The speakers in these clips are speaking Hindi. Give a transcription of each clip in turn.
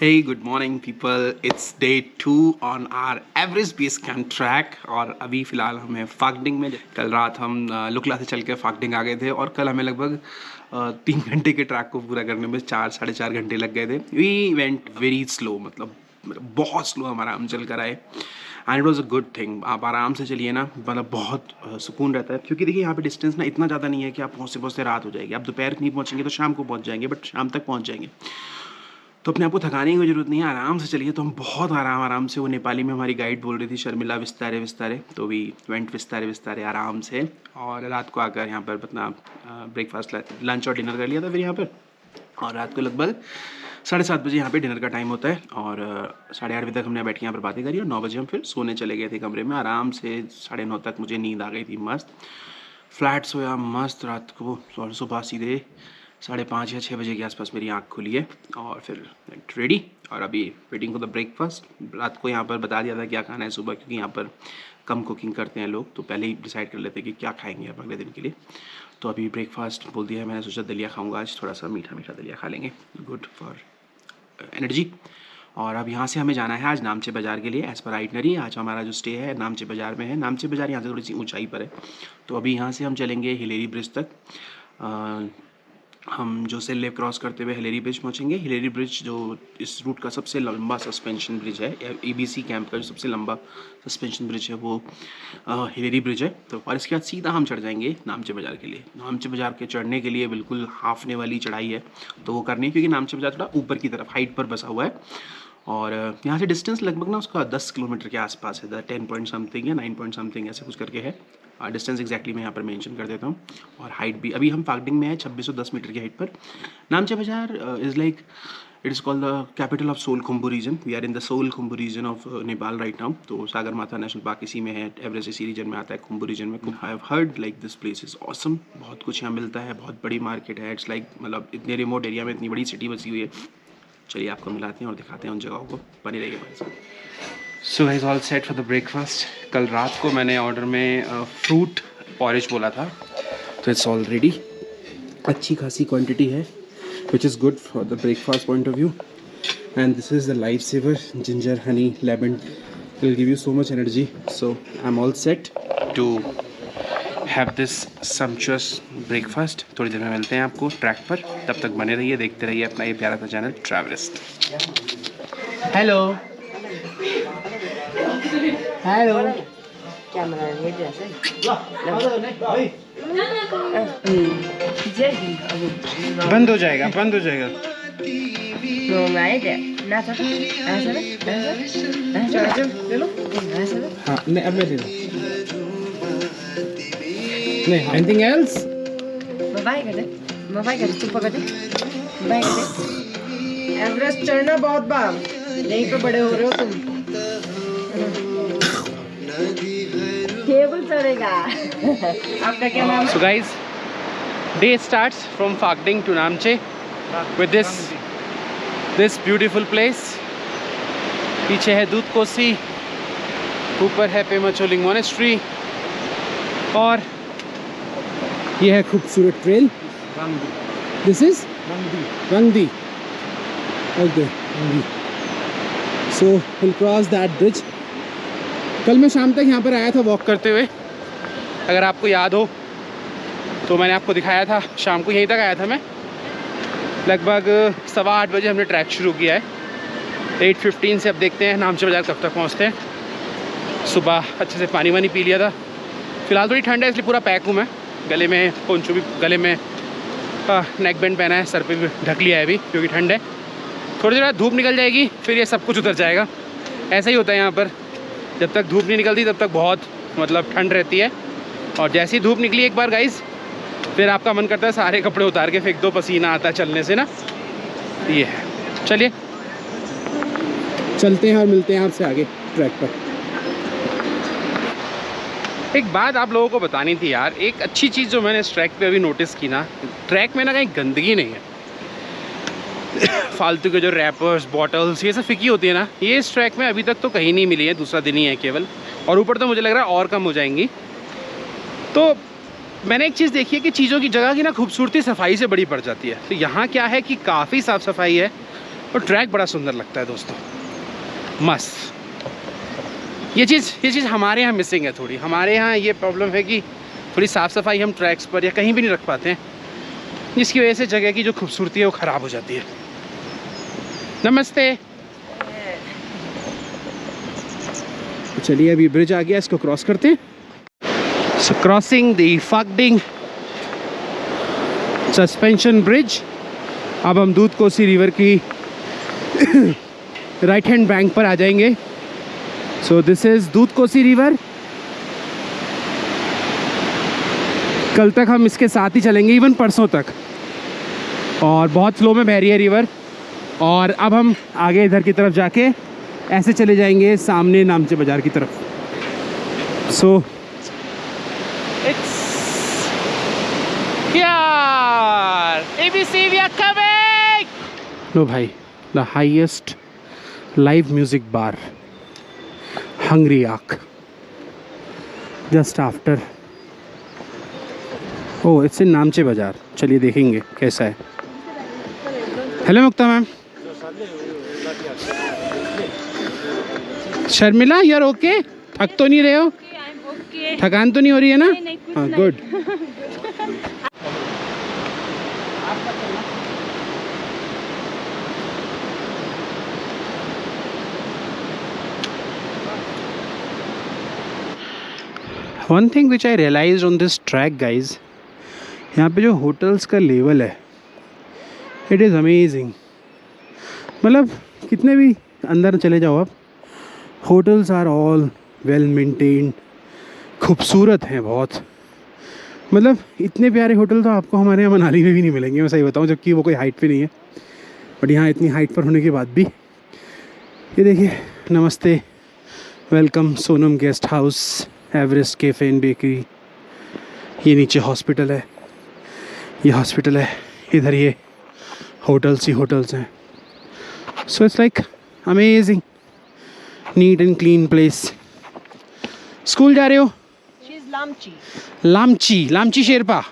Hey, good morning people. It's day 2 on our Everest Base Camp track और अभी फ़िलहाल हमें फागडिंग में कल रात हम लुकला से चल के फागडिंग आ गए थे और कल हमें लगभग 3 घंटे के ट्रैक को पूरा करने में 4 साढ़े 4 घंटे लग गए थे. वी वेंट वेरी स्लो, मतलब बहुत स्लो हमारा हम चल कर आए and it was a good thing. आप आराम से चलिए ना, मतलब बहुत सुकून रहता है क्योंकि देखिए यहाँ पे डिस्टेंस ना इतना ज़्यादा नहीं है कि आप पहुँचते पहुँचते रात हो जाएगी. आप दोपहर नहीं पहुँचेंगे तो शाम को पहुँच जाएंगे, बट शाम तक पहुँच जाएंगे तो अपने आप को थकाने की ज़रूरत नहीं है, आराम से चलिए. तो हम बहुत आराम से, वो नेपाली में हमारी गाइड बोल रही थी शर्मिला, विस्तारे विस्तारे, तो भी वेंट विस्तारे विस्तारे आराम से. और रात को आकर यहाँ पर अपना ब्रेकफास्ट लंच और डिनर कर लिया था फिर यहाँ पर. और रात को लगभग 7:30 बजे यहाँ पे डिनर का टाइम होता है और 8:30 बजे तक हमने बैठ के यहाँ पर बातें करी और 9 बजे हम फिर सोने चले गए थे कमरे में आराम से. 9:30 तक मुझे नींद आ गई थी मस्त, फ्लैट सोया मस्त रात को. और सुबह सीधे 5:30 या 6 बजे के आसपास मेरी आँख खुली है और फिर रेडी. और अभी वेटिंग फॉर द ब्रेकफास्ट. रात को यहाँ पर बता दिया था क्या खाना है सुबह, क्योंकि यहाँ पर कम कुकिंग करते हैं लोग, तो पहले ही डिसाइड कर लेते हैं कि क्या खाएंगे आप अगले दिन के लिए. तो अभी ब्रेकफास्ट बोल दिया है मैंने, सोचा दलिया खाऊंगा आज, थोड़ा सा मीठा मीठा दलिया खा लेंगे, गुड फॉर एनर्जी. और अब यहाँ से हमें जाना है आज नामचे बाज़ार के लिए. एज़ पर आइटनरी आज हमारा जो स्टे है नामचे बाज़ार में है. नामचे बाज़ार यहाँ से थोड़ी सी ऊंचाई पर है, तो अभी यहाँ से हम चलेंगे हिलेरी ब्रिज तक. हम जो सेल लेव क्रॉस करते हुए हिलेरी ब्रिज पहुँचेंगे. हिलेरी ब्रिज जो इस रूट का सबसे लंबा सस्पेंशन ब्रिज है, EBC कैंप का जो सबसे लंबा सस्पेंशन ब्रिज है वो हिलेरी ब्रिज है. तो और इसके बाद सीधा हम चढ़ जाएंगे नामचे बाज़ार के लिए. नामचे बाज़ार के चढ़ने के लिए बिल्कुल हाफने वाली चढ़ाई है, तो वो करनी है क्योंकि नामचे बाज़ार थोड़ा ऊपर की तरफ हाइट पर बसा हुआ है. और यहाँ से डिस्टेंस लगभग ना उसका 10 किलोमीटर के आसपास है, 10 पॉइंट समथिंग या 9 पॉइंट समथिंग ऐसे कुछ करके है. डिस्टेंस एग्जैक्टली मैं यहाँ पर मेंशन कर देता हूँ. और हाइट भी अभी हम फागडिंग में है 2610 मीटर की हाइट पर. Namche Bazaar is like it is called the capital of Solu Khumbu region. We are in the Solu Khumbu region of Nepal right now. तो सागर माथा नेशनल पार्क इसी में है, एवरेस्ट इसी रीजन में आता है, खुम्बू रीजन में. I have heard like this place is awesome. बहुत कुछ यहाँ मिलता है, बहुत बड़ी मार्केट है. इट्स लाइक मतलब इतने रिमोट एरिया में इतनी बड़ी सिटी बसी हुई है. चलिए आपको मिलाते हैं और दिखाते हैं उन जगहों को, बने रहिए हमारे साथ. So guys all set for the breakfast. कल रात को मैंने ऑर्डर में फ्रूट पॉरेज बोला था, तो इट्स ऑलरेडी अच्छी खासी क्वांटिटी है, which is good for the breakfast point of view. And this is the life saver ginger honey lemon, will give you so much energy. So I am all set to have this sumptuous breakfast. थोड़ी देर में मिलते हैं आपको ट्रैक पर, तब तक बने रहिए, देखते रहिए अपना ये प्यारा सा चैनल ट्रैवलिस्ट. हेलो हेलो, कैमरा ये जैसे बंद हो जाएगा, बंद हो जाएगा. हाँ नहीं, अब मैं ले रहा हूँ. नहीं, एनीथिंग एल्स? चुप कर दे. एवरेस्ट चढ़ना बहुत बार, यहीं पे बड़े हो रहे हो तुम. केबल चढ़ेगा. आपका क्या नाम? So guys, day starts from Phakding to Namche with this beautiful place. पीछे है दूध कोसी, ऊपर है पेमा चोलिंग मोनेस्ट्री और ये है खूबसूरत trail. This is Rang De. Okay, so will cross that bridge. कल मैं शाम तक यहाँ पर आया था वॉक करते हुए, अगर आपको याद हो तो मैंने आपको दिखाया था. शाम को यहीं तक आया था मैं, लगभग 8:15 बजे हमने ट्रैक शुरू किया है. 8:15 से अब देखते हैं नामचे बाज़ार कब तक पहुँचते हैं. सुबह अच्छे से पानी वानी पी लिया था. फ़िलहाल थोड़ी ठंड है इसलिए पूरा पैक हूँ मैं. गले में पोंचो भी, गले में नेक बैंड पहना है, सर पे भी ढक लिया है अभी क्योंकि ठंड है. थोड़ी देर बाद धूप निकल जाएगी, फिर ये सब कुछ उतर जाएगा. ऐसा ही होता है यहाँ पर, जब तक धूप नहीं निकलती तब तक बहुत मतलब ठंड रहती है. और जैसी धूप निकली एक बार गाइस, फिर आपका मन करता है सारे कपड़े उतार के फेंक दो, पसीना आता है चलने से ना. ये है, चलिए चलते हैं और मिलते हैं आपसे आगे ट्रैक पर. एक बात आप लोगों को बतानी थी यार, एक अच्छी चीज़ जो मैंने इस ट्रैक पे अभी नोटिस की ना, ट्रैक में ना कहीं गंदगी नहीं है. फालतू के जो रैपर्स, बॉटल्स, ये सब फिकी होती है ना, ये इस ट्रैक में अभी तक तो कहीं नहीं मिली है. दूसरा दिन ही है केवल, और ऊपर तो मुझे लग रहा है और कम हो जाएंगी. तो मैंने एक चीज़ देखी है कि चीज़ों की जगह की ना खूबसूरती सफाई से बड़ी पड़ जाती है. तो यहाँ क्या है कि काफ़ी साफ़ सफाई है, और ट्रैक बड़ा सुंदर लगता है दोस्तों, मस्त। ये चीज़ हमारे यहाँ मिसिंग है थोड़ी। हमारे यहाँ ये प्रॉब्लम है कि थोड़ी साफ़ सफाई हम ट्रैक्स पर या कहीं भी नहीं रख पाते हैं, जिसकी वजह से जगह की जो खूबसूरती है वो ख़राब हो जाती है। नमस्ते। चलिए अभी ब्रिज आ गया, इसको क्रॉस करते हैं। सो क्रॉसिंग द फागडिंग सस्पेंशन ब्रिज। अब हम दूध कोसी रिवर की राइट हैंड बैंक पर आ जाएंगे। सो दिस इज़ दूध कोसी रिवर। कल तक हम इसके साथ ही चलेंगे, इवन परसों तक, और बहुत स्लो में बह रही है रिवर। और अब हम आगे इधर की तरफ जाके ऐसे चले जाएंगे सामने नामचे बाज़ार की तरफ। सो इट्स यार ABC we are coming। लो भाई, the highest live music bar Hungry Yak just after. Oh it's in Namche Bazaar. चलिए देखेंगे कैसा है। Hello Mukta ma'am. Sharmila you are okay? थक तो नहीं रहे हो? थकान तो नहीं हो रही है ना? हाँ good. One thing which I realize on this track guys, यहाँ पे जो होटल्स का लेवल है इट इज़ अमेजिंग। मतलब कितने भी अंदर चले जाओ आप, hotels are all well maintained, खूबसूरत हैं बहुत। मतलब इतने प्यारे होटल तो आपको हमारे यहाँ मनाली में भी नहीं मिलेंगे, मैं सही बताऊँ, जबकि वो कोई हाइट पे नहीं है। बट यहाँ इतनी हाइट पर होने के बाद भी ये देखिए, नमस्ते, welcome Sonam guest house, Everest cafe and bakery. ये नीचे हॉस्पिटल है, ये हॉस्पिटल है, इधर ये होटल्स ही होटल्स हैं। सो it's like amazing, neat and clean place. School जा रहे हो? लामची शेरपा।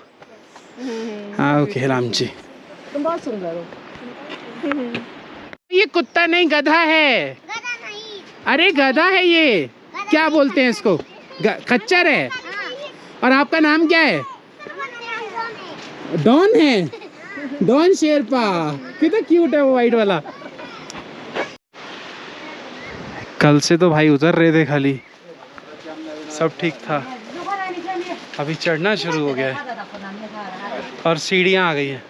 हाँ ओके, लामची। तुम बहुत सुंदर हो। ये कुत्ता नहीं, गधा है। गधा नहीं। अरे गधा है ये, क्या बोलते हैं इसको? खच्चर है। और आपका नाम क्या है? डॉन है। डॉन शेरपा, कितना क्यूट है वो वाइट वाला। कल से तो भाई उतर रहे थे खाली, सब ठीक था, अभी चढ़ना शुरू हो गया है और सीढ़ियाँ आ गई हैं।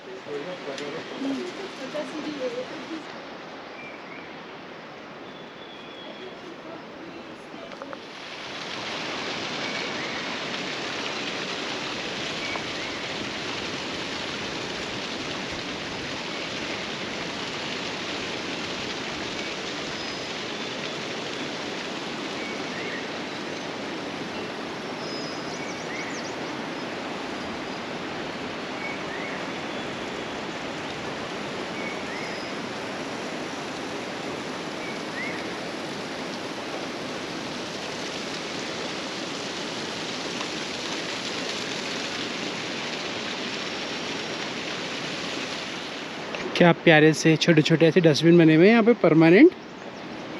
क्या प्यारे से छोटे छोटे ऐसे डस्टबिन बने हुए हैं यहाँ पे परमानेंट।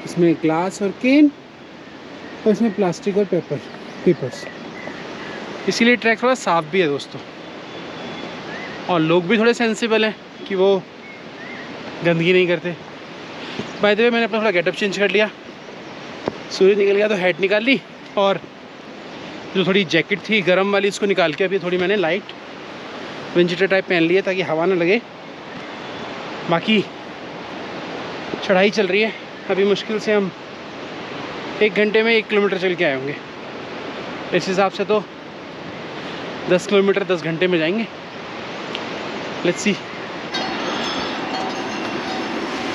इसमें ग्लास और केन, और इसमें प्लास्टिक और पेपर्स। इसीलिए ट्रैक थोड़ा साफ भी है दोस्तों, और लोग भी थोड़े सेंसिबल हैं कि वो गंदगी नहीं करते। बाय द वे मैंने अपना थोड़ा गेटअप चेंज कर लिया, सूर्य निकल गया तो हैट निकाल ली, और जो थोड़ी जैकेट थी गर्म वाली इसको निकाल के अभी थोड़ी मैंने लाइट विंटर टाइप पहन ली है ताकि हवा ना लगे। बाकी चढ़ाई चल रही है, अभी मुश्किल से हम 1 घंटे में 1 किलोमीटर चल के आए होंगे। इस हिसाब से तो 10 किलोमीटर 10 घंटे में जाएंगे। Let's see.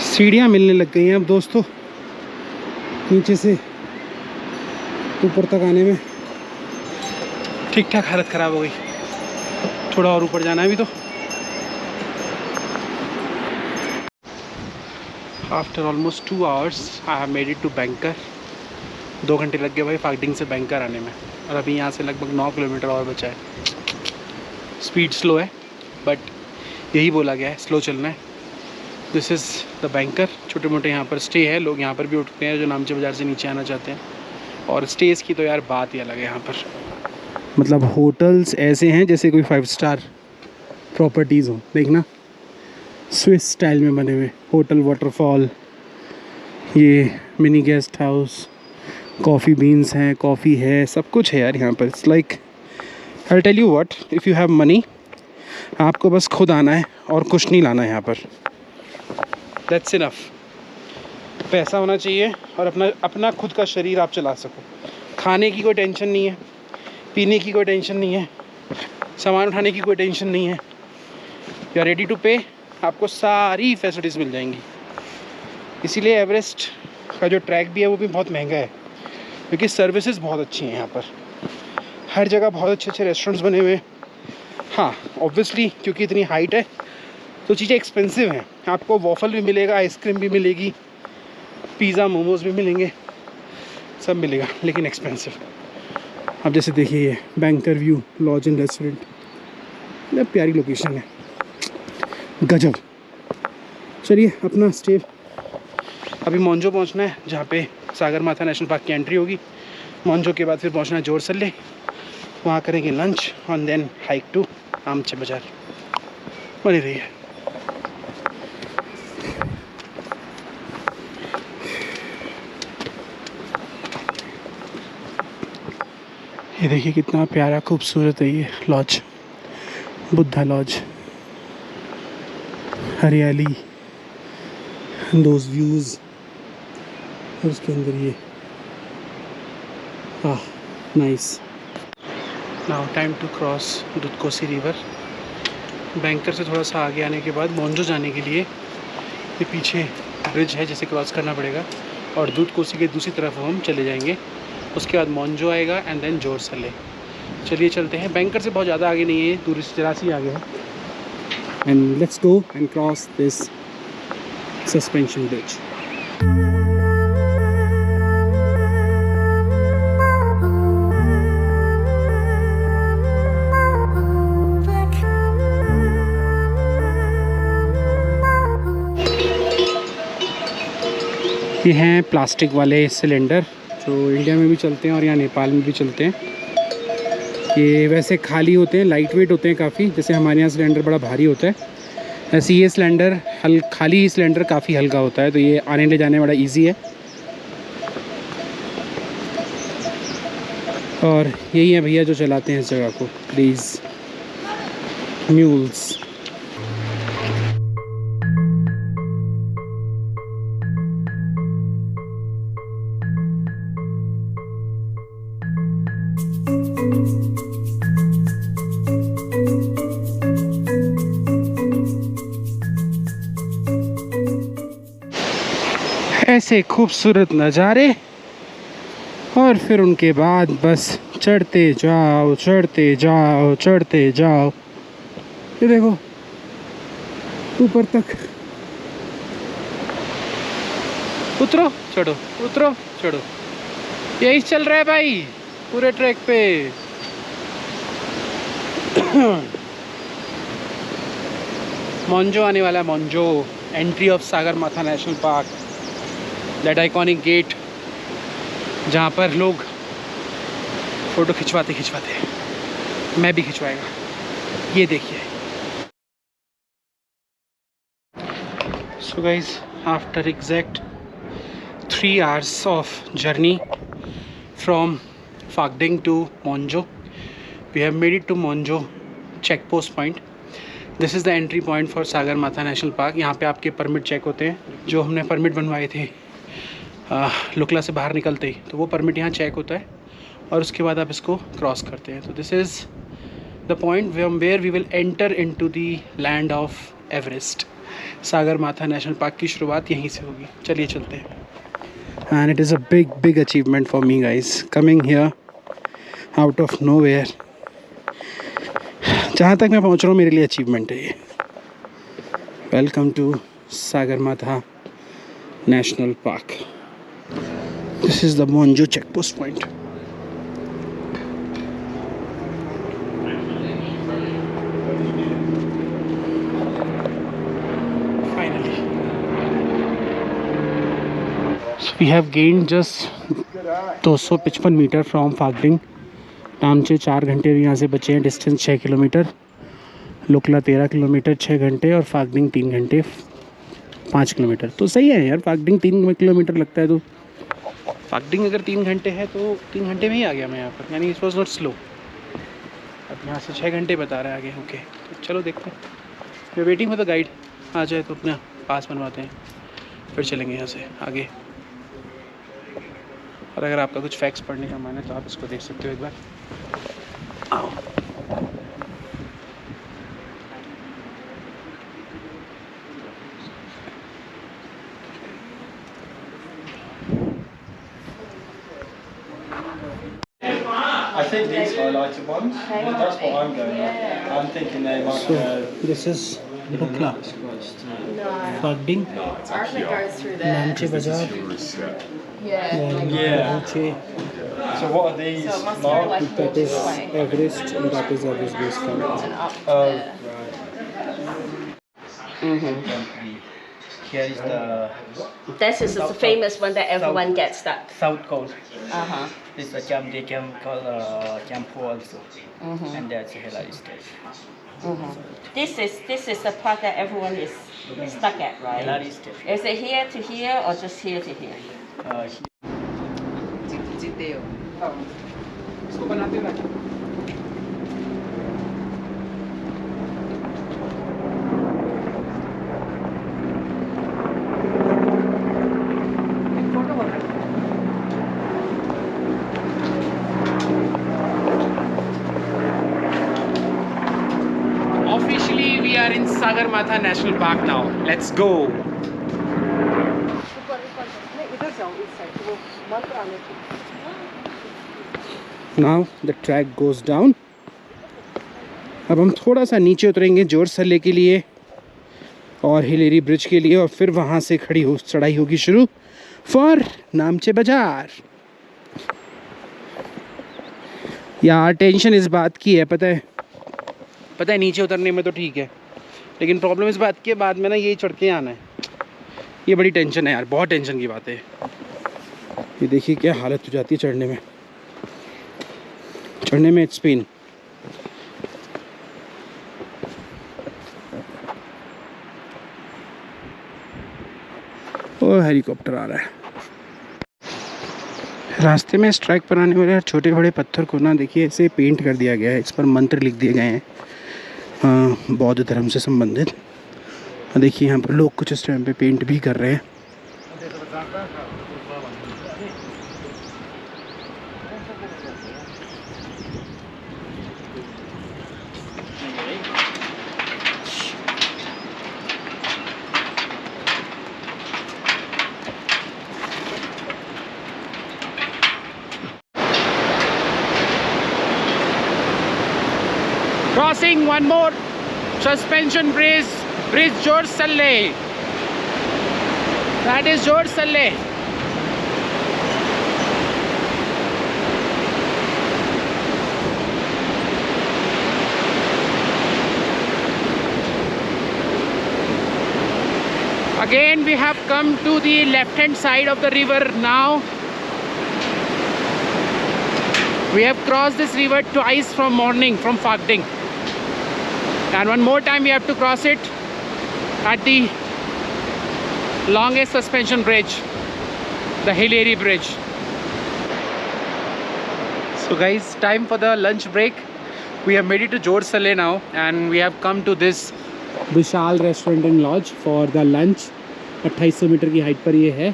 सीढ़ियाँ मिलने लग गई हैं अब दोस्तों, नीचे से ऊपर तक आने में ठीक ठाक हालत ख़राब हो गई, थोड़ा और ऊपर जाना है अभी तो। After almost 2 hours I have made it to Benkar. 2 घंटे लग गए भाई फागडिंग से बैंकर आने में, और अभी यहाँ से लगभग 9 किलोमीटर और बचा है। स्पीड स्लो है, बट यही बोला गया है स्लो चलना है, दिस इज़ द बैंकर। छोटे मोटे यहाँ पर स्टे है, लोग यहाँ पर भी उठते हैं जो नामची बाज़ार से नीचे आना चाहते हैं। और स्टेज़ की तो यार बात ही अलग है यहाँ पर, मतलब होटल्स ऐसे हैं जैसे कोई 5 स्टार प्रॉपर्टीज़ हो। देखना, स्विस स्टाइल में बने हुए होटल, वाटरफॉल, ये mini guest house, coffee beans हैं, कॉफ़ी है, सब कुछ है यार यहाँ पर। It's like, I tell you what, if you have money, आपको बस खुद आना है और कुछ नहीं लाना है यहाँ पर। That's enough. पैसा होना चाहिए और अपना खुद का शरीर आप चला सको। खाने की कोई टेंशन नहीं है, पीने की कोई टेंशन नहीं है, सामान उठाने की कोई टेंशन नहीं है। यू आर रेडी टू पे, आपको सारी फैसिलिटीज़ मिल जाएंगी। इसीलिए एवरेस्ट का जो ट्रैक भी है वो भी बहुत महंगा है, क्योंकि सर्विसेज बहुत अच्छी हैं यहाँ पर। हर जगह बहुत अच्छे अच्छे रेस्टोरेंट्स बने हुए हैं। हाँ, ऑब्वियसली क्योंकि इतनी हाइट है तो चीज़ें एक्सपेंसिव हैं। आपको वॉफल भी मिलेगा, आइसक्रीम भी मिलेगी, पिज़्ज़ा मोमोज भी मिलेंगे, सब मिलेगा, लेकिन एक्सपेंसिव। अब जैसे देखिए, ये Benkar view lodge and restaurant, मतलब प्यारी लोकेशन है, गजब। चलिए अपना स्टे, अभी मोन्जो पहुंचना है जहाँ पे सागरमाथा नेशनल पार्क की एंट्री होगी। मोन्जो के बाद फिर पहुंचना है जोरसले, वहाँ करेंगे लंच और देन हाइक टू नामची बाज़ार। बनी रही है। ये देखिए कितना प्यारा खूबसूरत है ये लॉज, बुद्धा लॉज। हरियाली, दोज व्यूज़, और उसके अंदर ये, nice. Now time to cross Dudhkosi river. बैंकर से थोड़ा सा आगे आने के बाद मोन्जो जाने के लिए ये पीछे ब्रिज है जिसे क्रॉस करना पड़ेगा, और दूधकोसी के दूसरी तरफ हम चले जाएंगे। उसके बाद मोन्जो आएगा एंड देन जोरसले। चलिए चलते हैं। बैंकर से बहुत ज़्यादा आगे नहीं है, दूरी से जरा सी आगे है। And let's go and cross this suspension bridge. ये हैं प्लास्टिक वाले सिलेंडर जो इंडिया में भी चलते हैं और यहाँ नेपाल में भी चलते हैं। ये वैसे खाली होते हैं, लाइट वेट होते हैं काफ़ी, जैसे हमारे यहाँ सिलेंडर बड़ा भारी होता है, ऐसे ये सिलेंडर खाली सिलेंडर काफ़ी हल्का होता है, तो ये आने ले जाने बड़ा इजी है। और यही है भैया जो चलाते हैं इस जगह को, प्लीज़ म्यूल्स। ऐसे खूबसूरत नज़ारे, और फिर उनके बाद बस चढ़ते जाओ चढ़ते जाओ चढ़ते जाओ। ये देखो ऊपर तक, उतरो चढ़ो, उतरो चढ़ो, यही चल रहा है भाई पूरे ट्रैक पे। मोन्जो आने वाला है, Monjo, entry of Sagarmatha national park, that iconic gate जहाँ पर लोग फ़ोटो खिंचवाते खिंचवाते, मैं भी खिंचवाएगा। ये देखिए। So guys, after exact 3 hours of journey from Phakding to Monjo, we have made it to Monjo check post point. This is the entry point for Sagarmatha National Park. यहाँ पे आपके परमिट चेक होते हैं, जो हमने परमिट बनवाए थे लुकला से बाहर निकलते ही, तो वो परमिट यहाँ चेक होता है और उसके बाद आप इसको क्रॉस करते हैं। तो this is the point where we will enter into the land of Everest. Sagarmatha national park की शुरुआत यहीं से होगी। चलिए चलते हैं। And it is a big achievement for me guys, coming here out of nowhere। जहाँ तक मैं पहुँच रहा हूँ मेरे लिए अचीवमेंट है ये। Welcome to Sagarmatha national park. This is the Monjo check post point. Finally we have gain just 255 metre from Phakding. Namche 4 घंटे यहाँ से बचे हैं, डिस्टेंस 6 किलोमीटर, लुकला 13 किलोमीटर 6 घंटे और फागडिंग 3 घंटे 5 किलोमीटर। तो सही है यार, फागडिंग 3 किलोमीटर लगता है, तो फागडिंग अगर 3 घंटे है तो 3 घंटे में ही आ गया मैं यहाँ पर, यानी इट वॉज नॉट स्लो। अब यहाँ से 6 घंटे बता रहा है आगे। ओके तो चलो देखते हैं, मैं वेटिंग फॉर द गाइड, आ जाए तो अपना पास बनवाते हैं, फिर चलेंगे यहाँ से आगे। और अगर आपका कुछ फैक्ट्स पढ़ने का मन है तो आप इसको देख सकते हो एक बार। आओ। I think these highlighted ones, that's what I'm going on. I'm thinking they might So this is Lukla, Fagding, Arctic goes through there. Namche Bazaar, Yeah. Yeah. Namche. So what are these So it must go marked? like That is this way Everest and that is Everest Base Camp. and up Oh, there. Here is the This is the famous one that everyone gets that. South Coast. Uh-huh. This is the camp they can call Campo also. And that's Hillary Stage. This is the part that everyone is stuck at, right? Hillary Stage. Is it here to here or just here to here? जीते हो। इसको बनाते हैं। Officially, we are in Sagarmatha National Park now. Let's go. Now the track goes down. अब हम थोड़ा सा नीचे उतरेंगे जोरसले के लिए और हिलेरी ब्रिज के लिए, और फिर वहाँ से चढ़ाई होगी शुरू फॉर नामचे बाजार। यार टेंशन इस बात की है, पता है नीचे उतरने में तो ठीक है, लेकिन प्रॉब्लम इस बात की है बाद में ना ये चढ़ के आना है, ये बड़ी टेंशन है यार, बहुत टेंशन की बात है। ये देखिए क्या हालत हो जाती है चढ़ने में इट्स पेन। और हेलीकॉप्टर आ रहा है रास्ते में। इस ट्रैक पर आने वाले छोटे बड़े पत्थर को ना देखिए ऐसे पेंट कर दिया गया है, इस पर मंत्र लिख दिए गए हैं बौद्ध धर्म से संबंधित। देखिए यहाँ पर लोग कुछ इस टाइम पे पेंट भी कर रहे हैं। Crossing one more suspension bridge Jorsalle. That is Jorsalle. Again we have come to the left hand side of the river now. We have crossed this river twice from morning from Fagding. And one more time we have to cross it at the longest suspension bridge, the Hilary Bridge. So guys, time for the lunch break. We have made it to Jorsalle now and we have come to this Vishal restaurant and lodge for the lunch. 2800 meter की हाइट पर ये है।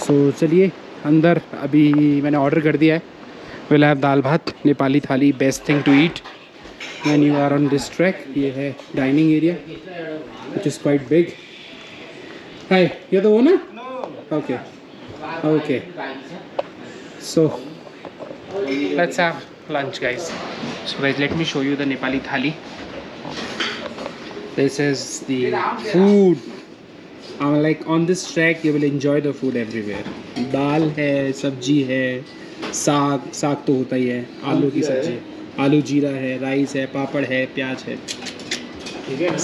सो चलिए अंदर, अभी मैंने ऑर्डर कर दिया है। विल हैव दाल भात Nepali thali, best thing to eat when you are on this track. ये है dining area which is quite big. Hi, ये तो वो ना? Okay okay, so let's have lunch guys. So guys, let me show you the Nepali thali. This is the food. Like on this track you will enjoy the food everywhere. दाल है, सब्जी है, साग तो होता ही है, आलू की सब्जी, आलू जीरा है, राइस है, पापड़ है, प्याज है,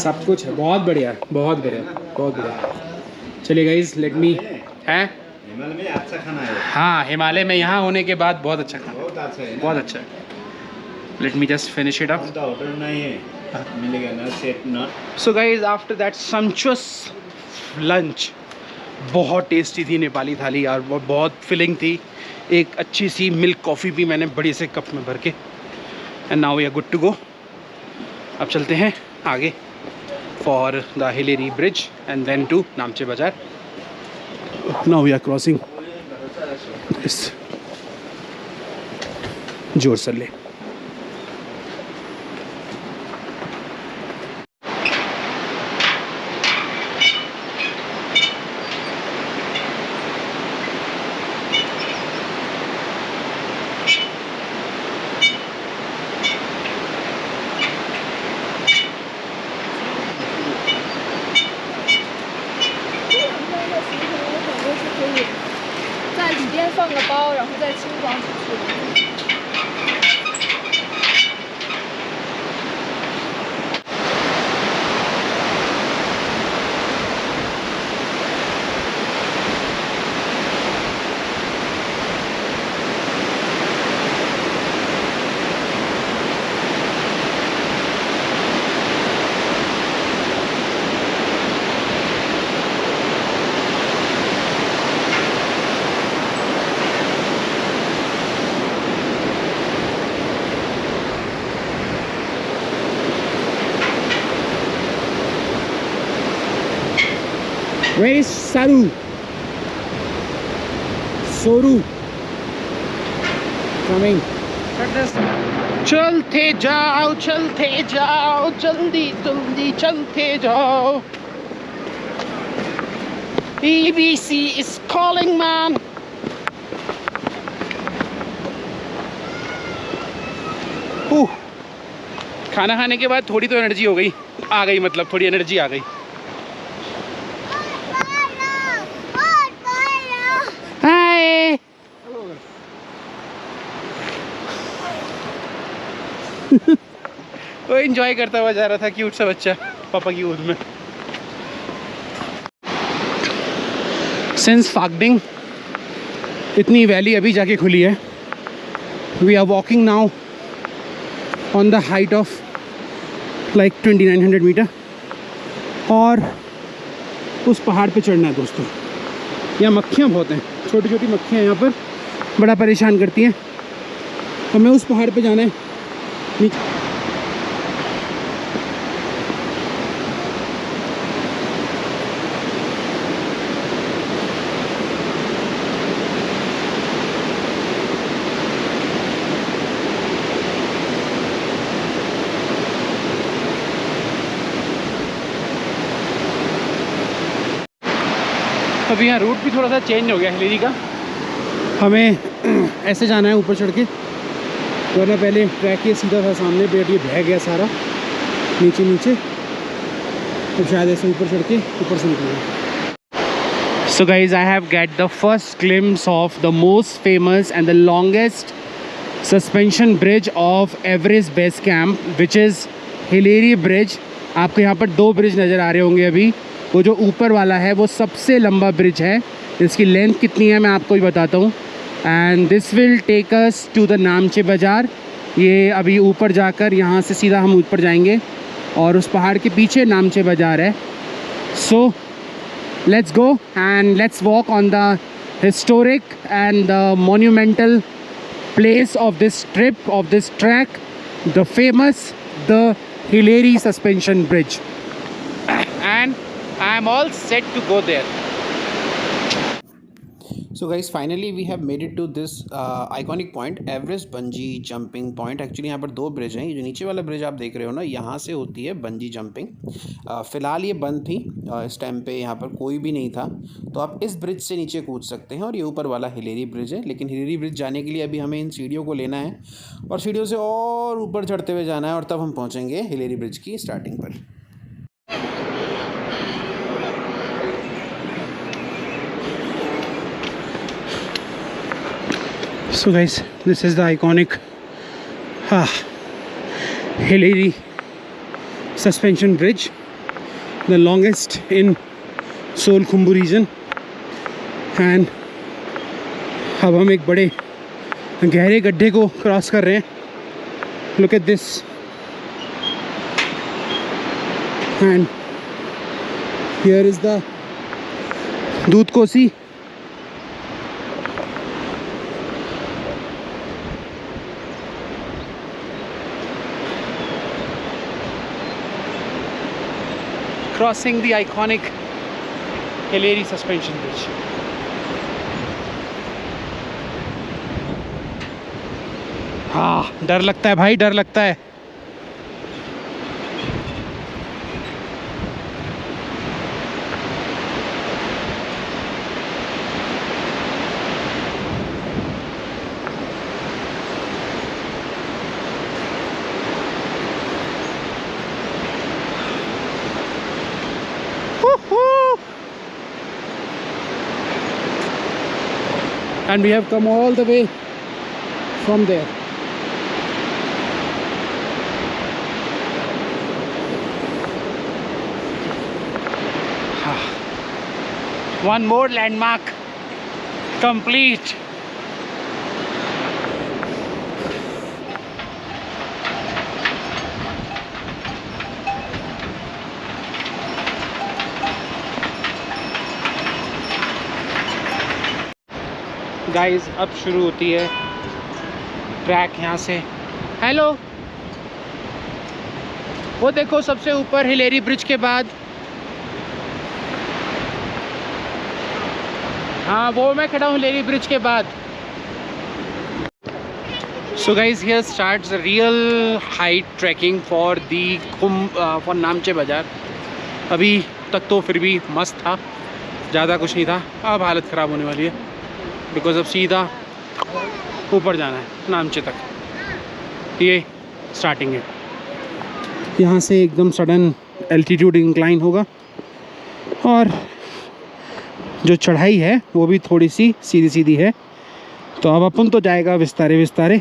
सब कुछ है। बहुत बढ़िया, बहुत बढ़िया, बहुत बढ़िया। चलिए गाइज, लेट मी हिमालय में अच्छा खाना है, हाँ, हिमालय में यहाँ होने के बाद बहुत अच्छा खाना, बहुत अच्छा है, बहुत अच्छा है. Let me just finish it up. तो होटल नहीं है, मिलेगा ना set not. So guys, after that sumptuous lunch, बहुत टेस्टी थी नेपाली थाली यार, वो बहुत फिलिंग थी. एक अच्छी सी मिल्क कॉफ़ी भी मैंने बड़े से कप में भर के. And now we are good to go. अब चलते हैं आगे for the Hillary bridge and then to Namche Bazaar. Now we are crossing this Jorsale. Where is Saru? Soru coming. चलते जाओ जल्दी जल्दी चलते जाओ. EBC is calling man. खाना खाने के बाद थोड़ी तो एनर्जी हो गई, आ गई, मतलब थोड़ी एनर्जी आ गई. हाय. वो एंजॉय करता हुआ जा रहा था, क्यूट सा बच्चा पापा की गोद में. सिंस फागडिंग इतनी वैली अभी जाके खुली है, we are walking now on the height of like 2900 meter. और उस पहाड़ पे चढ़ना है दोस्तों. यहाँ मक्खियाँ बहुत हैं, छोटी छोटी मक्खियाँ यहाँ पर बड़ा परेशान करती हैं. हमें उस पहाड़ पे जाना है नीचे. अभी यहाँ रूट भी थोड़ा सा चेंज हो गया हिलेरी का. हमें ऐसे जाना है ऊपर चढ़ के, वरना पहले ट्रैक ये सीधा था सामने, बट ये बह गया सारा नीचे नीचे. तो शायद ऐसे ऊपर चढ़ के ऊपर से निकलेंगे. So guys, I have get the first glimpse of the most famous and the longest suspension bridge of Everest base camp, which is Hillary bridge. आपको यहाँ पर दो ब्रिज नज़र आ रहे होंगे अभी. वो जो ऊपर वाला है वो सबसे लंबा ब्रिज है. इसकी लेंथ कितनी है मैं आपको ही बताता हूँ. And this will take us to the Namche Bazaar. ये अभी ऊपर जाकर यहाँ से सीधा हम ऊपर जाएंगे और उस पहाड़ के पीछे नामचे बाज़ार है. So let's go and let's walk on the historic and the monumental place of this trip, of this track, the famous, the Hilery suspension bridge. And I am all set to go there. So guys, finally we have made it to this iconic point, Everest bungee jumping point. Actually यहाँ पर दो ब्रिज हैं. ये जो नीचे वाला ब्रिज आप देख रहे हो ना, यहाँ से होती है बंजी जंपिंग. फ़िलहाल ये बंद थी इस टाइम पे, यहाँ पर कोई भी नहीं था. तो आप इस ब्रिज से नीचे कूद सकते हैं. और ये ऊपर वाला हिलेरी ब्रिज है. लेकिन हिलेरी ब्रिज जाने के लिए अभी हमें इन सीढ़ियों को लेना है और सीढ़ियों से और ऊपर चढ़ते हुए जाना है, और तब हम पहुँचेंगे हिलेरी ब्रिज की स्टार्टिंग पर. So guys, this is the iconic Hilery suspension bridge, the longest in Sol Khumbu region, and अब हम एक बड़े गहरे गड्ढे को क्रॉस कर रहे हैं। Look at this and here is the दूध Kosi. Crossing the iconic Hilary suspension bridge. हाँ, डर लगता है भाई, डर लगता है। And we have come all the way from there. One more landmark complete. Guys अब शुरू होती है ट्रैक यहाँ से। हेलो, वो देखो सबसे ऊपर हिलेरी ब्रिज के बाद, हाँ वो मैं खड़ा हूँ हिलेरी ब्रिज के बाद। So guys here starts real height trekking for the for Namche Bazaar. अभी तक तो फिर भी मस्त था, ज़्यादा कुछ नहीं था। अब हालत ख़राब होने वाली है बिकॉज अब सीधा ऊपर जाना है नामचे तक। ये स्टार्टिंग है, यहाँ से एकदम सडन एल्टीट्यूड इंक्लाइन होगा और जो चढ़ाई है वो भी थोड़ी सी सीधी सीधी है। तो अब अपन तो जाएगा विस्तारे विस्तारे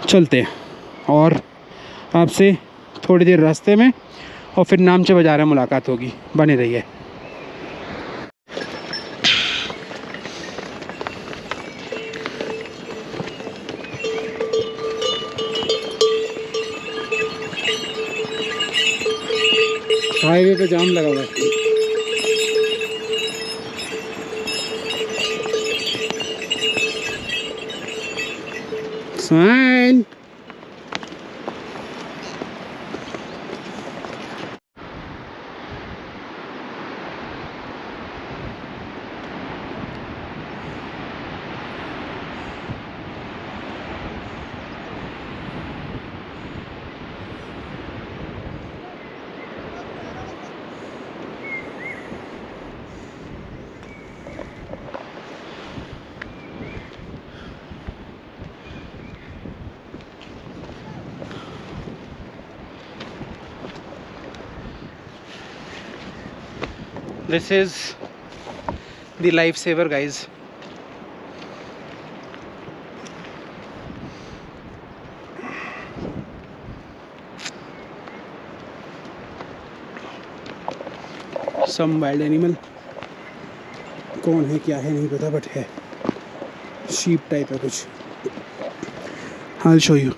चलते हैं और आपसे थोड़ी देर रास्ते में और फिर नामचे बाज़ार में मुलाकात होगी। बने रहिए। हाईवे पे जाम लगा हुआ है। Fine. This is the lifesaver, guys. Some wild animal. कौन है क्या है नहीं पता, बट है sheep type है कुछ। I'll show you.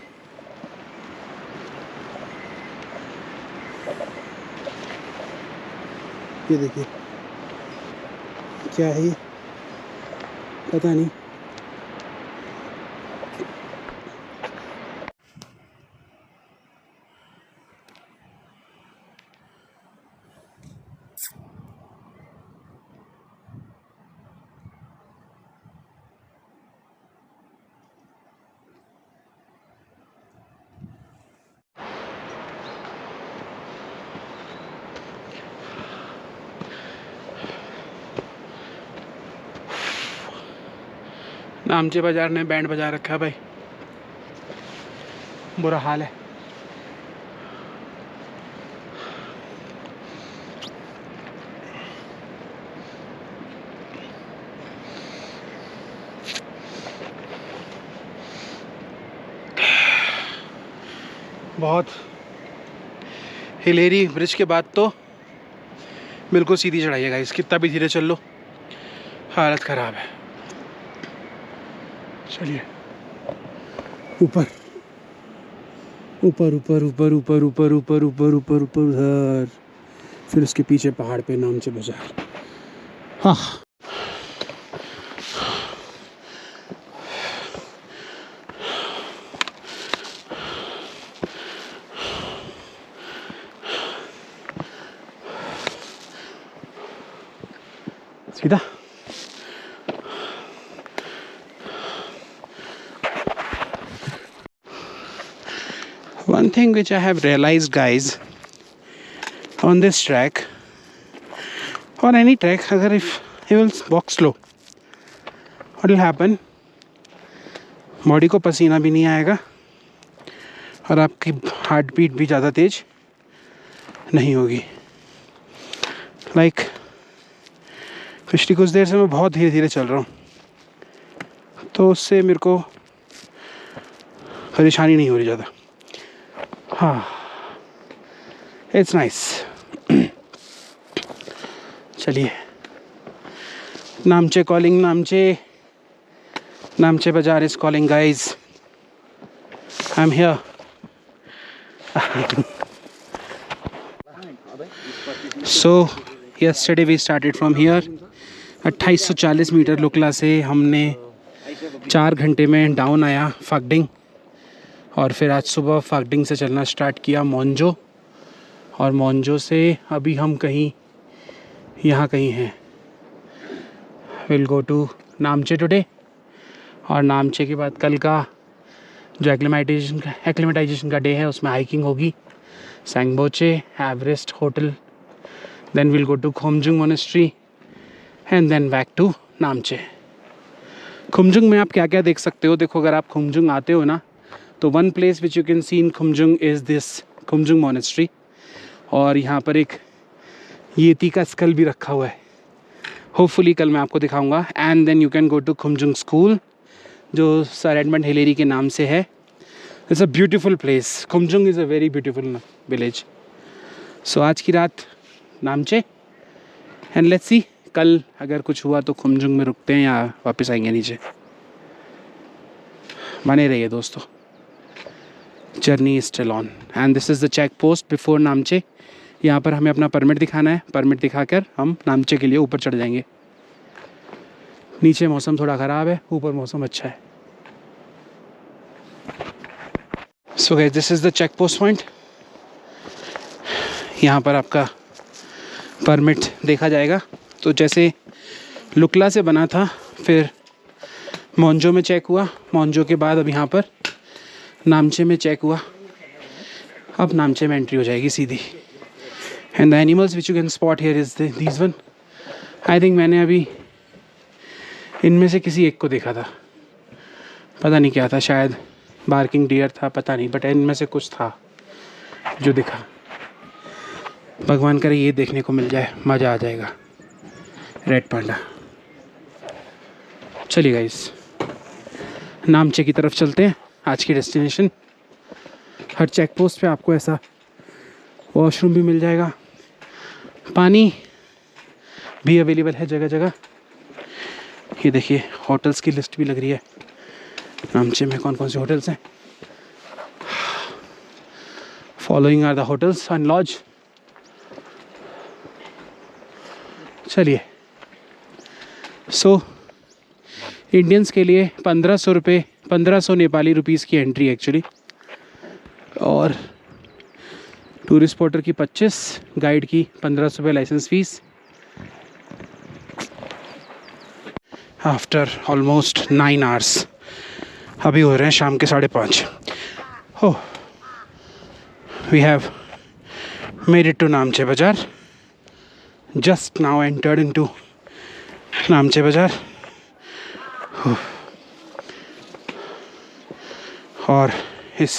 ये देखिए क्या है ये, पता नहीं। नामचे बाज़ार ने बैंड बजा रखा है भाई, बुरा हाल है। बहुत हिलेरी ब्रिज के बाद तो बिल्कुल सीधी चढ़ाई है गाइस, कितना भी धीरे चल लो हालत ख़राब है। चलिए ऊपर ऊपर ऊपर ऊपर ऊपर ऊपर ऊपर ऊपर ऊपर ऊपर उधर, फिर उसके पीछे पहाड़ पे नामचे बाजार। हाँ सीधा। One thing which I have realized, guys, on this track or any track, अगर if you will walk slow, what will happen? Body को पसीना भी नहीं आएगा और आपकी हार्ट बीट भी ज़्यादा तेज नहीं होगी। लाइक पिछली कुछ देर से मैं बहुत धीरे धीरे चल रहा हूँ, तो उससे मेरे को परेशानी नहीं हो रही ज़्यादा। हाँ, इट्स नाइस। चलिए, Namche calling, Namche Bazaar is calling guys, I am here. So yesterday we started from here। 2840 meter Lukla से हमने 4 घंटे में डाउन आया फागडिंग, और फिर आज सुबह फागडिंग से चलना स्टार्ट किया मोन्जो, और मोन्जो से अभी हम कहीं यहाँ कहीं हैं। Will go to Namche today, और नामचे के बाद कल का जो एक्लिमेटाइजेशन का डे है उसमें हाइकिंग होगी, Syangboche, Everest hotel, then we'll go to Khomjung monastery and then back to Namche. Khumjung में आप क्या क्या देख सकते हो? देखो, अगर आप खुमजुंग आते हो ना, तो one place which you can see in Khumjung is this Khumjung monastery, और यहाँ पर एक येती का स्कल भी रखा हुआ है, होपफुली कल मैं आपको दिखाऊंगा। And then you can go to Khumjung school, जो सर एडमंड हिलेरी के नाम से है। It's a beautiful place. Khumjung is a very beautiful village. सो आज की रात नामचे, एंड लेट्स सी कल अगर कुछ हुआ तो खुमजुंग में रुकते हैं या वापस आएंगे नीचे। बने रहिए दोस्तों, journey is still on. And this is the check post before Namche. यहाँ पर हमें अपना परमिट दिखाना है, परमिट दिखाकर हम नामचे के लिए ऊपर चढ़ जाएंगे। नीचे मौसम थोड़ा ख़राब है, ऊपर मौसम अच्छा है। So guys, this is the check post point. यहाँ पर आपका परमिट देखा जाएगा। तो जैसे लुकला से बना था, फिर मोन्जो में चेक हुआ, मोन्जो के बाद अब यहाँ पर नामचे में चेक हुआ, अब नामचे में एंट्री हो जाएगी सीधी। And the animals which you can spot here is these one. I think मैंने अभी इनमें से किसी एक को देखा था, पता नहीं क्या था, शायद बार्किंग डियर था, पता नहीं, बट इनमें से कुछ था जो दिखा। भगवान करे ये देखने को मिल जाए, मज़ा आ जाएगा। Red panda. चलिए गाइस, नामचे की तरफ चलते हैं, आज की डेस्टिनेशन। हर चेक पोस्ट पे आपको ऐसा वॉशरूम भी मिल जाएगा, पानी भी अवेलेबल है जगह जगह। ये देखिए, होटल्स की लिस्ट भी लग रही है नामचे में, कौन कौन से होटल्स हैं। Following are the hotels and lodge. चलिए, सो इंडियंस के लिए 1500 रुपये, 1500 नेपाली रुपीस की एंट्री एक्चुअली, और टूरिस्ट पोर्टर की 25, गाइड की 1500 रुपये license fees. After almost 9 hours, अभी हो रहे हैं शाम के 5:30। हो, we have made it to Namche Bazaar. Just now entered into Namche बाजार, और इस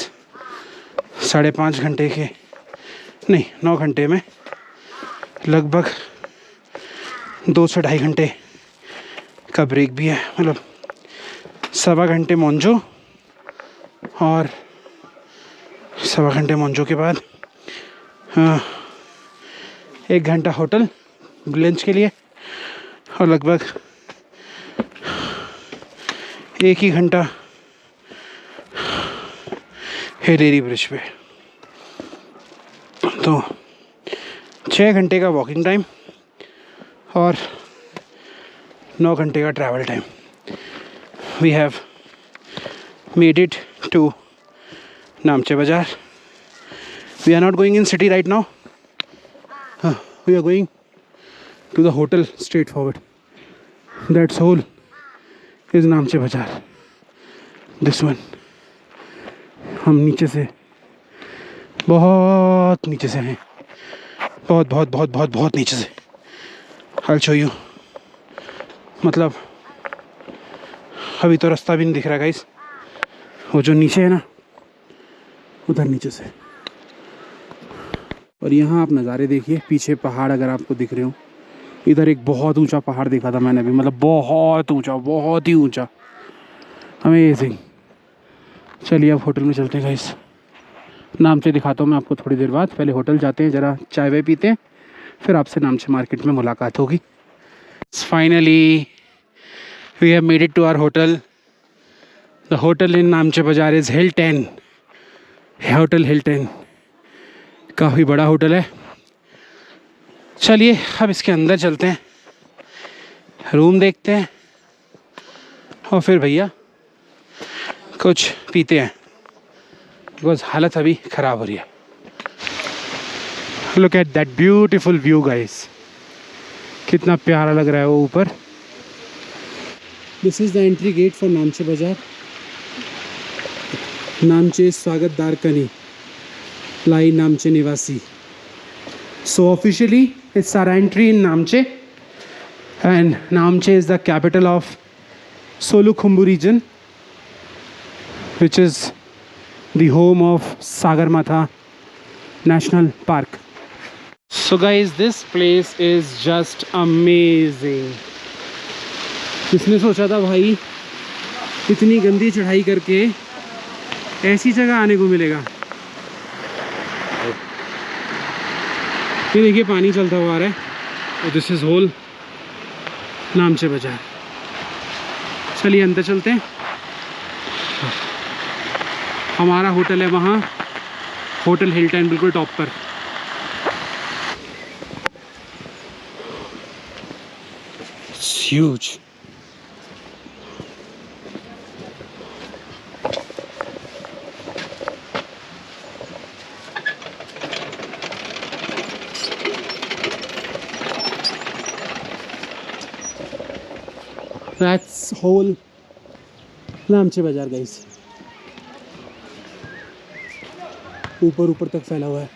5.5 घंटे के नहीं 9 घंटे में लगभग 2 से 2.5 घंटे का ब्रेक भी है। मतलब 1.25 घंटे मोन्जो, और 1.25 घंटे मोन्जो के बाद 1 घंटा होटल लंच के लिए, और लगभग 1 ही घंटा खेलेरी ब्रिज पे। तो 6 घंटे का वॉकिंग टाइम और 9 घंटे का travel time. We have made it to Namche Bazaar. We are not going in city right now, we are going to the hotel straight forward. That's whole is Namche Bazaar. This one. हम नीचे से, बहुत नीचे से हैं, बहुत बहुत बहुत बहुत बहुत नीचे से। I'll show you। मतलब अभी तो रास्ता भी नहीं दिख रहा गाइस। वो जो नीचे है ना, उधर नीचे से। और यहाँ आप नज़ारे देखिए, पीछे पहाड़ अगर आपको दिख रहे हो। इधर एक बहुत ऊंचा पहाड़ देखा था मैंने अभी, मतलब बहुत ऊंचा, बहुत ही ऊंचा। अमेजिंग। चलिए अब होटल में चलते हैं गाइस। नामचे दिखाता हूँ मैं आपको थोड़ी देर बाद। पहले होटल जाते हैं, ज़रा चाय वाय पीते हैं, फिर आपसे नामचे मार्केट में मुलाकात होगी। Finally we have made it to our hotel. The hotel in Namche Bazaar is Hilton, hotel Hilton. काफ़ी बड़ा होटल है। चलिए अब इसके अंदर चलते हैं, रूम देखते हैं और फिर भैया कुछ पीते हैं, बिकॉज हालत अभी ख़राब हो रही है। Look at that beautiful view guys, कितना प्यारा लग रहा है वो ऊपर। This is the entry get for Namche बाज़ार। नामचे स्वागत दारकनी लाई नामचे निवासी। So officially it's our entry in Namche, and Namche is the capital of Solukhumbu region, which is the home of Sagarmatha National Park. So guys, this place is just amazing. किसने सोचा था भाई इतनी गंदी चढ़ाई करके ऐसी जगह आने को मिलेगा। ये देखिए पानी चलता हुआ आ रहा है। This is whole Namche Bazaar. चलिए अंदर चलते हैं। हमारा होटल है वहाँ, होटल हिल्टन, बिल्कुल टॉप पर। ह्यूज। That's whole नामचे बाज़ार गाइस। ऊपर तक फैला हुआ है।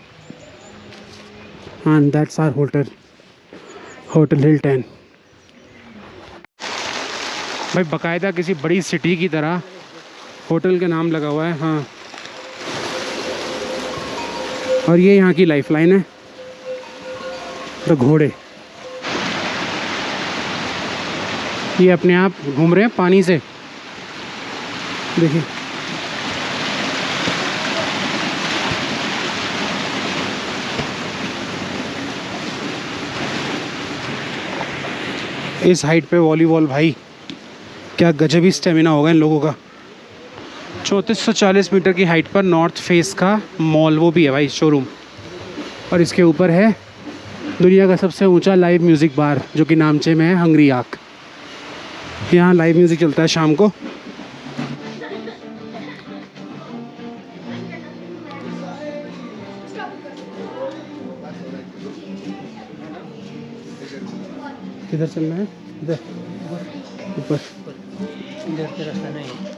And that's our hotel, hotel Hilton. भाई बाकायदा किसी बड़ी सिटी की तरह होटल का नाम लगा हुआ है। हाँ, और ये यहाँ की लाइफलाइन है, तो घोड़े ये अपने आप घूम रहे हैं पानी से। देखिए इस हाइट पे वॉलीबॉल, भाई क्या गजब ही स्टेमिना होगा इन लोगों का। 3440 मीटर की हाइट पर नॉर्थ फेस का मॉल, वो भी है भाई शोरूम। और इसके ऊपर है दुनिया का सबसे ऊंचा लाइव म्यूज़िक बार, जो कि नामचे में है, हंगरी आक। यहाँ लाइव म्यूज़िक चलता है शाम को। किधर चलना है? इधर ऊपर। इधर से रास्ता नहीं है।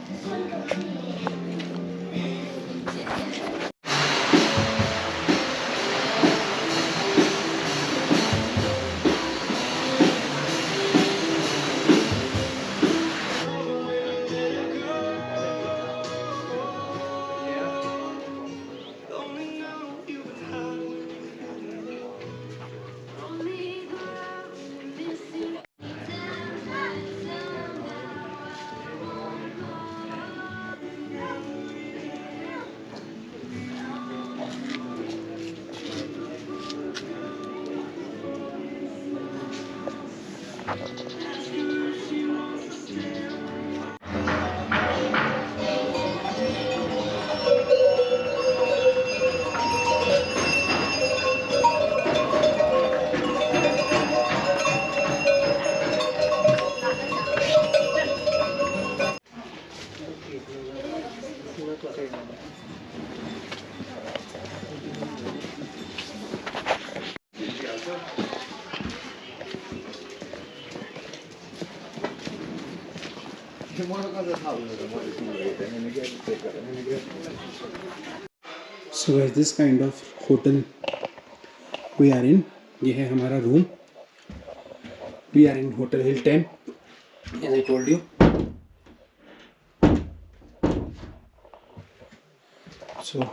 So guys, this kind of hotel we are in. ये है हमारा room. We are in Hotel Hilton, as I told you. So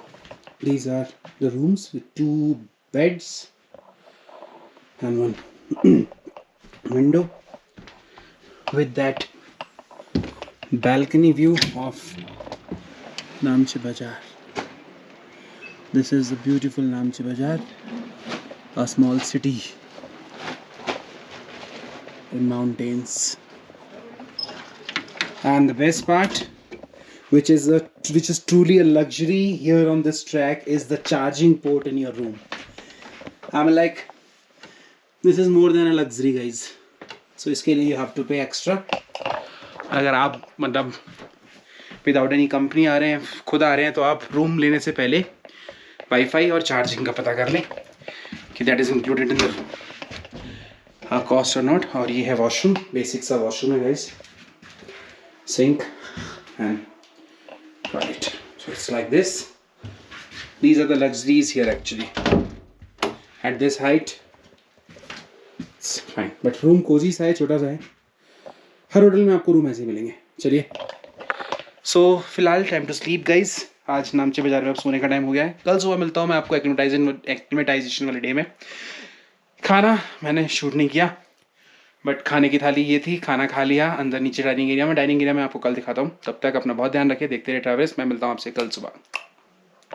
these are the rooms with 2 beds and 1 window with that balcony view of Namche Bazaar. This is the beautiful Namche Bazaar, a small city in mountains. And the best part, which is truly a luxury here on this track, is the charging port in your room. I'm like, this is more than a luxury, guys. So इसके लिए you have to pay extra. अगर आप मतलब विदाउट एनी कंपनी आ रहे हैं, खुद आ रहे हैं, तो आप रूम लेने से पहले वाईफाई और चार्जिंग का पता कर लें कि that is included in the cost और नॉट. और ये है वॉशरूम, बेसिक सा वॉशरूम है guys, sink and toilet. So it's like this. These are the luxuries here actually at this height. It's fine, but room cozy सा है, छोटा सा है. हर होटल में आपको रूम ऐसे ही मिलेंगे. चलिए, सो फिलहाल टाइम टू स्लीप गाइज. आज नामचे बाजार में अब सोने का टाइम हो गया है. कल सुबह मिलता हूँ मैं आपको एक्लिमेटाइजेशन वाले डे में. खाना मैंने शूट नहीं किया, बट खाने की थाली ये थी. खाना खा लिया अंदर नीचे डाइनिंग एरिया में. डाइनिंग एरिया में आपको कल दिखाता हूँ. तब तक अपना बहुत ध्यान रखिए. देखते रहिए ट्रैवल्स. मैं मिलता हूँ आपसे कल सुबह.